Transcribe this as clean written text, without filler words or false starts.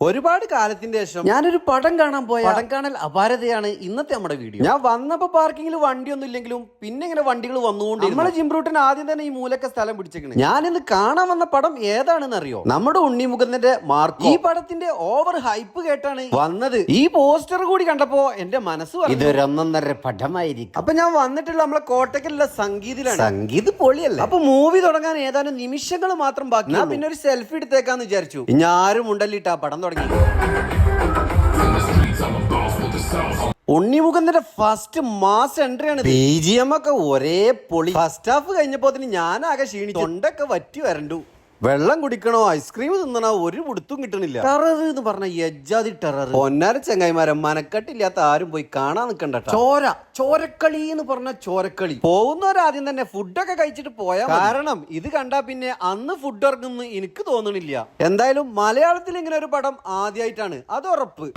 ഒരുപാട് കാലത്തിന്റെ ശേഷം ഞാനൊരു പടം കാണാൻ പോയ പടം കാണൽ അപാരതയാണ് ഇന്നത്തെ നമ്മുടെ വീഡിയോ. ഞാൻ വന്നപ്പോ പാർക്കിങ്ങിൽ വണ്ടിയൊന്നും ഇല്ലെങ്കിലും പിന്നെ ഇങ്ങനെ വണ്ടികൾ വന്നുകൊണ്ട് നമ്മളെ ജിംബ്രൂട്ടിന് ആദ്യം തന്നെ ഈ മൂലക്ക സ്ഥലം പിടിച്ചേക്കണേ. ഞാൻ ഇന്ന് കാണാൻ വന്ന പടം ഏതാണെന്ന് അറിയോ? നമ്മുടെ ഉണ്ണിമുകുന്ദന്റെ മാർക്ക്. ഈ പടത്തിന്റെ ഓവർ ഹൈപ്പ് കേട്ടാണ് വന്നത്. ഈ പോസ്റ്റർ കൂടി കണ്ടപ്പോ എന്റെ മനസ്സ് ഇതൊരൊന്നൊന്നര പടമായിരിക്കും. അപ്പൊ ഞാൻ വന്നിട്ടുള്ള നമ്മളെ കോട്ടക്കലുള്ള സംഗീതിലാണ്. സംഗീത് പൊളിയല്ലേ? അപ്പൊ മൂവി തുടങ്ങാൻ ഏതാനും നിമിഷങ്ങൾ മാത്രം ബാക്കി. ഞാൻ പിന്നെ ഒരു സെൽഫി എടുത്തേക്കാന്ന് വിചാരിച്ചു. ഇനി ആരും ഉണ്ടല്ലിട്ട് ആ പടം തുടങ്ങി. ഉണ്ണിമുകുന്ദന്റെ ഫസ്റ്റ് മാസ് എൻട്രി ആണ്. BGM ഒക്കെ ഒരേ പൊളി. ഫസ്റ്റ് ഹാഫ് കഴിഞ്ഞപ്പോ ഞാനാകെ ക്ഷീണിച്ചു. തൊണ്ടൊക്കെ വറ്റി വരണ്ടു. വെള്ളം കുടിക്കണോ ഐസ്ക്രീം തിന്നണോ ഒരു പിടുത്തും കിട്ടണില്ല. ടെറർ എന്ന് പറഞ്ഞ യജ്ജാതി ടെറർ. പൊന്നാര ചെങ്ങായിമാരെ മനക്കെട്ടില്ലാത്ത ആരും പോയി കാണാൻ നിൽക്കണ്ട. ചോരക്കളി എന്ന് പറഞ്ഞ ചോരക്കളി. പോകുന്നവരാദ്യം തന്നെ ഫുഡൊക്കെ കഴിച്ചിട്ട് പോയാ. കാരണം ഇത് കണ്ടാ പിന്നെ അന്ന് ഫുഡ് ഇറങ്ങുന്നു എനിക്ക് തോന്നണില്ല. എന്തായാലും മലയാളത്തിൽ ഇങ്ങനെ ഒരു പടം ആദ്യമായിട്ടാണ്, അത് ഉറപ്പ്.